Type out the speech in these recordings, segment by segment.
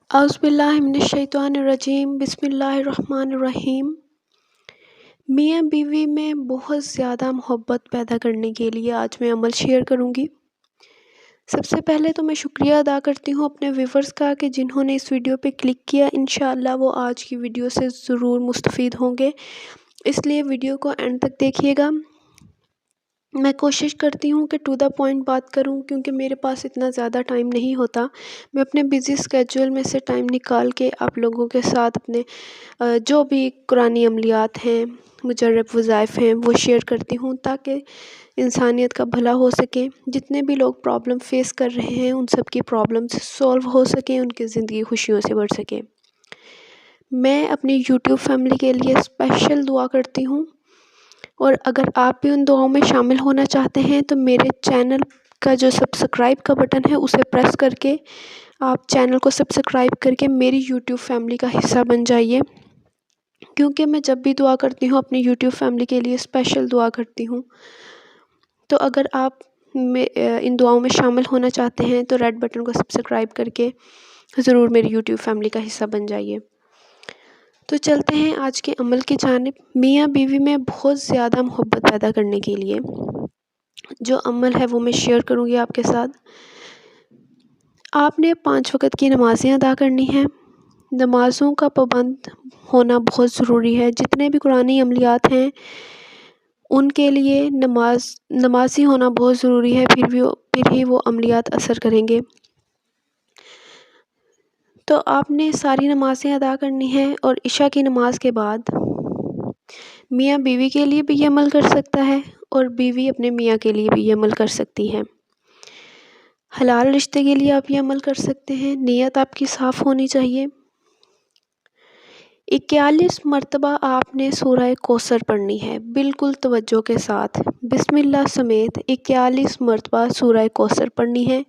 اعوذ باللہ من الشیطان الرجیم، بسم اللہ الرحمن الرحیم۔ میاں بیوی میں بہت زیادہ محبت پیدا کرنے کے لیے آج میں عمل شیئر کروں گی۔ سب سے پہلے تو میں شکریہ ادا کرتی ہوں اپنے ویورز کا کہ جنہوں نے اس ویڈیو پہ کلک کیا۔ انشاءاللہ وہ آج کی ویڈیو سے ضرور مستفید ہوں گے، اس لیے ویڈیو کو اینڈ تک دیکھیے گا۔ میں کوشش کرتی ہوں کہ ٹو دا پوائنٹ بات کروں، کیونکہ میرے پاس اتنا زیادہ ٹائم نہیں ہوتا۔ میں اپنے بیزی اسکیجول میں سے ٹائم نکال کے آپ لوگوں کے ساتھ اپنے جو بھی قرآنی عملیات ہیں، مجرب وظائف ہیں، وہ شیئر کرتی ہوں تاکہ انسانیت کا بھلا ہو سکے۔ جتنے بھی لوگ پرابلم فیس کر رہے ہیں ان سب کی پرابلمس سولو ہو سکیں، ان کی زندگی خوشیوں سے بڑھ سکے۔ میں اپنی یوٹیوب فیملی کے لیے اسپیشل دعا کرتی ہوں، اور اگر آپ بھی ان دعاؤں میں شامل ہونا چاہتے ہیں تو میرے چینل کا جو سبسکرائب کا بٹن ہے اسے پریس کر کے آپ چینل کو سبسکرائب کر کے میری یوٹیوب فیملی کا حصہ بن جائیے، کیونکہ میں جب بھی دعا کرتی ہوں اپنی یوٹیوب فیملی کے لیے اسپیشل دعا کرتی ہوں۔ تو اگر آپ ان دعاؤں میں شامل ہونا چاہتے ہیں تو ریڈ بٹن کو سبسکرائب کر کے ضرور میری یوٹیوب فیملی کا حصہ بن جائیے۔ تو چلتے ہیں آج کے عمل کی جانب۔ میاں بیوی میں بہت زیادہ محبت پیدا کرنے کے لیے جو عمل ہے وہ میں شیئر کروں گی آپ کے ساتھ۔ آپ نے 5 وقت کی نمازیں ادا کرنی ہیں۔ نمازوں کا پابند ہونا بہت ضروری ہے۔ جتنے بھی قرآنی عملیات ہیں ان کے لیے نمازی ہونا بہت ضروری ہے، پھر ہی وہ عملیات اثر کریں گے۔ تو آپ نے ساری نمازیں ادا کرنی ہیں، اور عشاء کی نماز کے بعد میاں بیوی کے لیے بھی یہ عمل کر سکتا ہے، اور بیوی اپنے میاں کے لیے بھی یہ عمل کر سکتی ہے۔ حلال رشتے کے لیے آپ یہ عمل کر سکتے ہیں۔ نیت آپ کی صاف ہونی چاہیے۔ 41 مرتبہ آپ نے سورہ کوثر پڑھنی ہے، بالکل توجہ کے ساتھ، بسم اللہ سمیت 41 مرتبہ سورہ کوثر پڑھنی ہے۔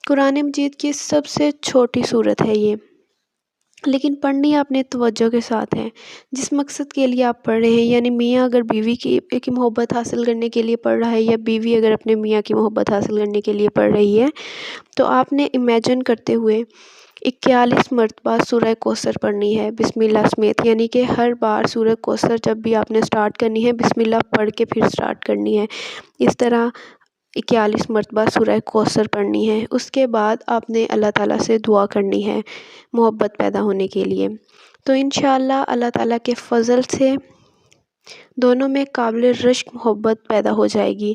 قرآن مجید کی سب سے چھوٹی سورت ہے یہ، لیکن پڑھنی آپ نے توجہ کے ساتھ ہے۔ جس مقصد کے لیے آپ پڑھ رہے ہیں، یعنی میاں اگر بیوی کی محبت حاصل کرنے کے لیے پڑھ رہا ہے، یا بیوی اگر اپنے میاں کی محبت حاصل کرنے کے لیے پڑھ رہی ہے، تو آپ نے امیجن کرتے ہوئے 41 مرتبہ سورہ کوثر پڑھنی ہے بسم اللہ سمیت، یعنی کہ ہر بار سورہ کوثر جب بھی آپ نے سٹارٹ کرنی ہے بسم اللہ پڑھ کے پھر سٹارٹ کرنی ہے۔ اس طرح 41 مرتبہ سورہ کوثر پڑھنی ہے۔ اس کے بعد آپ نے اللہ تعالیٰ سے دعا کرنی ہے محبت پیدا ہونے کے لیے۔ تو انشاءاللہ اللہ تعالیٰ کے فضل سے دونوں میں قابل رشک محبت پیدا ہو جائے گی۔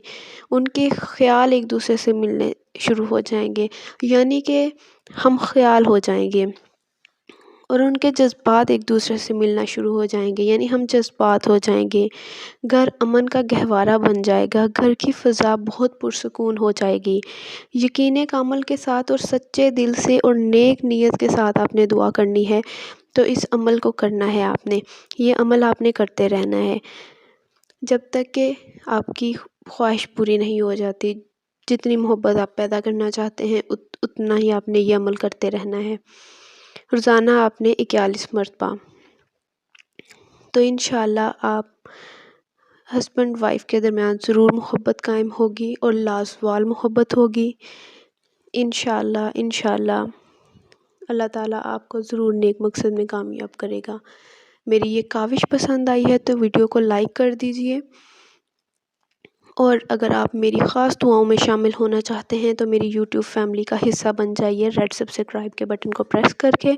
ان کے خیال ایک دوسرے سے ملنے شروع ہو جائیں گے، یعنی کہ ہم خیال ہو جائیں گے، اور ان کے جذبات ایک دوسرے سے ملنا شروع ہو جائیں گے، یعنی ہم جذبات ہو جائیں گے۔ گھر امن کا گہوارہ بن جائے گا، گھر کی فضا بہت پرسکون ہو جائے گی۔ یقین کامل کے ساتھ اور سچے دل سے اور نیک نیت کے ساتھ آپ نے دعا کرنی ہے۔ تو اس عمل کو کرنا ہے آپ نے، یہ عمل آپ نے کرتے رہنا ہے جب تک کہ آپ کی خواہش پوری نہیں ہو جاتی۔ جتنی محبت آپ پیدا کرنا چاہتے ہیں اتنا ہی آپ نے یہ عمل کرتے رہنا ہے، روزانہ آپ نے 41 مرتبہ۔ تو انشاءاللہ آپ ہسبینڈ وائف کے درمیان ضرور محبت قائم ہوگی، اور لازوال محبت ہوگی۔ انشاءاللہ اللہ تعالیٰ آپ کو ضرور نیک مقصد میں کامیاب کرے گا۔ میری یہ کاوش پسند آئی ہے تو ویڈیو کو لائک کر دیجئے، اور اگر آپ میری خاص دعاؤں میں شامل ہونا چاہتے ہیں تو میری یوٹیوب فیملی کا حصہ بن جائیے ریڈ سبسکرائب کے بٹن کو پریس کر کے۔